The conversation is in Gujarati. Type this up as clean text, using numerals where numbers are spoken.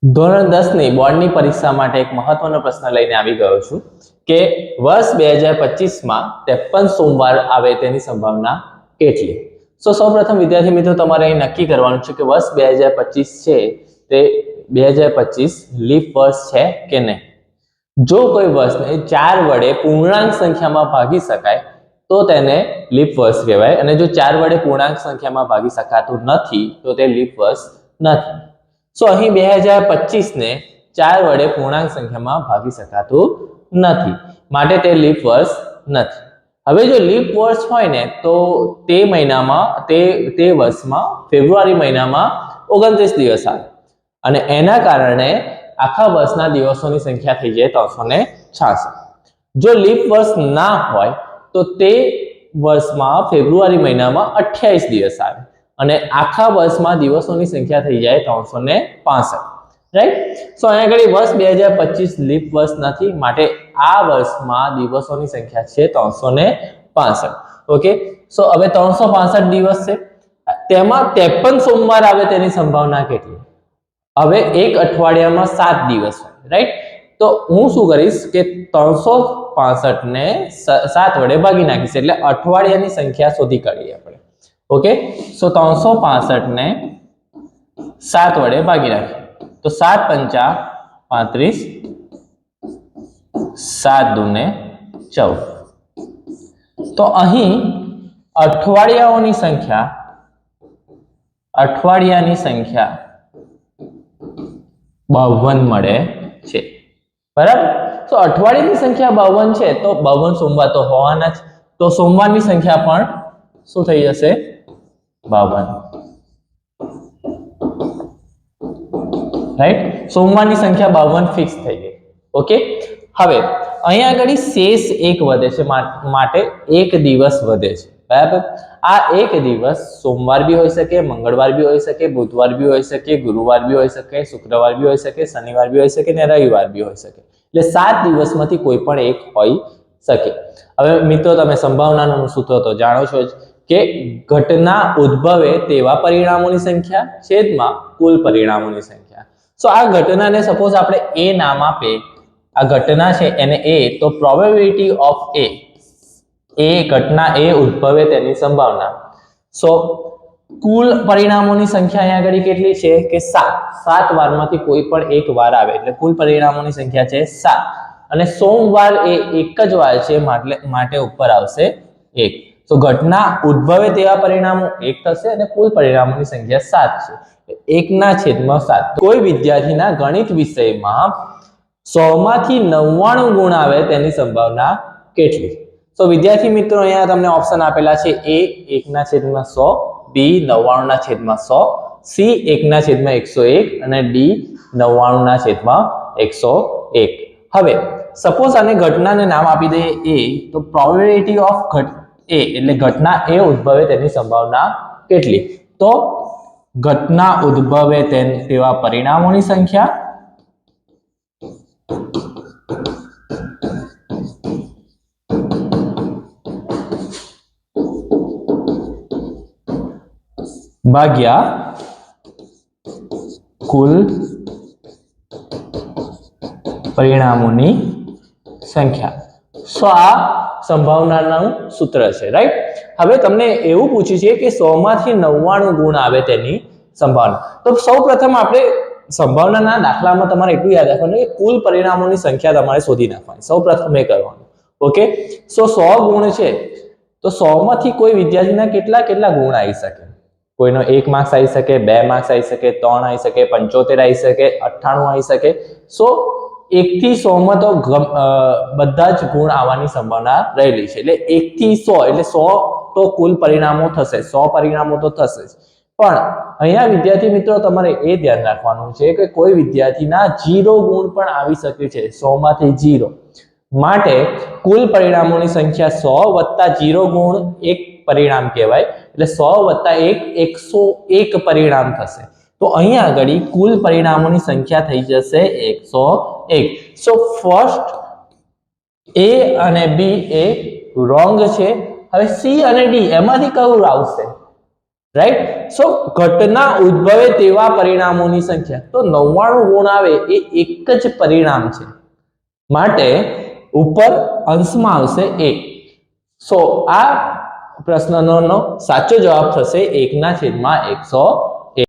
ધોરણ 10 ની બોર્ડની પરીક્ષા માટે એક મહત્વનો પ્રશ્ન લઈને આવી ગયો છું કે વર્ષ 2025 માં 53 સોમવાર આવે તેની સંભાવના કેટલી? સૌપ્રથમ વિદ્યાર્થી મિત્રો તમારે અહીં નક્કી કરવાનું છે કે વર્ષ 2025 છે તે 2025 લીપ વર્ષ છે કે નહીં. જો કોઈ વર્ષને 4 વડે પૂર્ણાંક સંખ્યામાં ભાગી શકાય તો તેને લીપ વર્ષ કહેવાય, અને જો 4 વડે પૂર્ણાંક સંખ્યામાં ભાગી શકાતું નથી તો તે લીપ વર્ષ નથી. અહીં 2025 ને 4 વડે પૂર્ણાંક સંખ્યામાં ભાગી શકાતું નથી, માટે તે લીપ વર્ષ નથી. હવે જો લીપ વર્ષ હોય ને તો તે મહિનામાં તે વર્ષમાં ફેબ્રુઆરી મહિનામાં 29 દિવસ આવે, અને એના કારણે આખા વર્ષના દિવસોની સંખ્યા થઈ જાય 366. જો લીપ વર્ષ ના હોય તો તે વર્ષમાં ફેબ્રુઆરી મહિનામાં 28 દિવસ આવે, અને આખા વર્ષમાં દિવસોની સંખ્યા થઈ જાય 365. રાઈટ. અહીંયા આગળ વર્ષ 2025 લીપ વર્ષ નથી, માટે આ વર્ષમાં દિવસોની સંખ્યા છે 365. ઓકે. હવે 365 દિવસ છે, તેમાં 53 સોમવાર આવે તેની સંભાવના કેટલી? હવે એક અઠવાડિયામાં 7 દિવસ હોય, રાઈટ. તો હું શું કરીશ કે 365 ને 7 વડે ભાગી નાખીશ, એટલે અઠવાડિયાની સંખ્યા શોધી કાઢીએ આપણે. ઓકે. 365 ને 7 વડે ભાગી નાખીએ તો 7 પંચા 35, 7 દૂને 14. તો અહીં અઠવાડિયાની સંખ્યા 52 મળે છે. બરાબર. તો અઠવાડિયાની સંખ્યા 52 છે તો 52 સોમવાર તો હોવાના જ, તો સોમવારની સંખ્યા પણ શું થઈ જશે? 52. રાઈટ. સોમવારની સંખ્યા 52 ફિક્સ થઈ ગઈ. ઓકે. હવે અહીંયા આગળ શેષ એક વધે છે, માટે એક દિવસ વધે છે. બરાબર. આ એક દિવસ સોમવાર બી હોઈ શકે, મંગળવાર બી હોઈ શકે, બુધવાર બી હોઈ શકે, ગુરુવાર બી હોઈ શકે, શુક્રવાર બી હોઈ શકે, શનિવાર બી હોઈ શકે, ને રવિવાર બી હોઈ શકે. એટલે 7 દિવસમાંથી કોઈ પણ એક હોઈ શકે. હવે મિત્રો તમે સંભાવનાનું સૂત્ર તો જાણો છો જ કે ઘટના ઉદ્ભવે તેવા પરિણામોની સંખ્યા છેદમાં કુલ પરિણામોની સંખ્યા. આ ઘટનાને સપોઝ આપણે એ નામ આપે, આ ઘટના છે એને એ, તો પ્રોબેબિલિટી ઓફ એ ઘટના એ ઉદ્ભવે તેની સંભાવના. કુલ પરિણામોની સંખ્યા અહીંયા આગળ કેટલી છે કે 7 વારમાંથી કોઈ પણ એક વાર આવે એટલે કુલ પરિણામોની સંખ્યા છે 7, અને સોમવાર એ એક જ વાર છે, માટે ઉપર આવશે 1. તો ઘટના ઉદ્ભવે તેવા પરિણામો 1 થશે, અને કુલ પરિણામોની સંખ્યા 7 છે. 1/7. કોઈ વિદ્યાર્થીના ગણિત વિષયમાં 100 માંથી 99 ગુણ આવે તેની સંભાવના કેટલી? તો વિદ્યાર્થી મિત્રો અહીંયા તમને ઓપ્શન આપેલા છે: A 1/100, B 99/100, C 1/101 અને D 99/101. હવે સપોઝ આને ઘટનાને નામ આપી દઈએ A, તો પ્રોબેબિલિટી ઓફ A એટલે ઘટના એ ઉદ્ભવે તેની સંભાવના કેટલી? તો ઘટના ઉદ્ભવે તેવા પરિણામોની સંખ્યા ભાગ્યા કુલ પરિણામોની સંખ્યા. આ સંભાવનાનું સૂત્ર છે. રાઈટ. હવે તમને એવું પૂછ્યું છે કે 100 માંથી 99 ગુણ આવે તેની સંભાવના. તો સૌપ્રથમ આપણે સંભાવનાના દાખલામાં તમારે એટલું યાદ રાખવાનું કે કુલ પરિણામોની સંખ્યા તમારે શોધી નાખવાની. સૌપ્રથમ એ કરવાનું. ઓકે. 100 ગુણ છે તો 100 માંથી કોઈ વિદ્યાર્થીના કેટલા ગુણ આવી શકે? કોઈનો 1 માર્ક્સ આવી શકે, 2 માર્ક્સ આવી શકે, 3 આવી શકે, 75 આવી શકે, 98 આવી શકે. 1 થી 100 માં તો બધા જ ગુણ આવવાની સંભાવના રહેલી છે. એટલે 1 થી 100 એટલે 100 તો કુલ પરિણામો થશે, 100 પરિણામો તો થશે જ. પણ અહીંયા વિદ્યાર્થી મિત્રો તમારે એ ધ્યાન રાખવાનું છે કે કોઈ વિદ્યાર્થીના 0 ગુણ પણ આવી શકે છે, 100 માંથી 0. માટે કુલ પરિણામોની સંખ્યા 100 + 0 ગુણ એક પરિણામ કહેવાય, એટલે 100 + 1 101 પરિણામ થશે. તો અહીંયા આગળ કુલ પરિણામોની સંખ્યા થઈ જશે 101. ફર્સ્ટ A અને B એ રોંગ છે. હવે C અને D એમાંથી કયું આવશે? રાઈટ. સો ઘટના ઉદ્ભવે તેવા પરિણામોની સંખ્યા, તો 99 ગુણ આવે એ એક જ પરિણામ છે, માટે ઉપર અંશમાં આવશે 1. સો આ પ્રશ્નનો સાચો જવાબ થશે 1/100.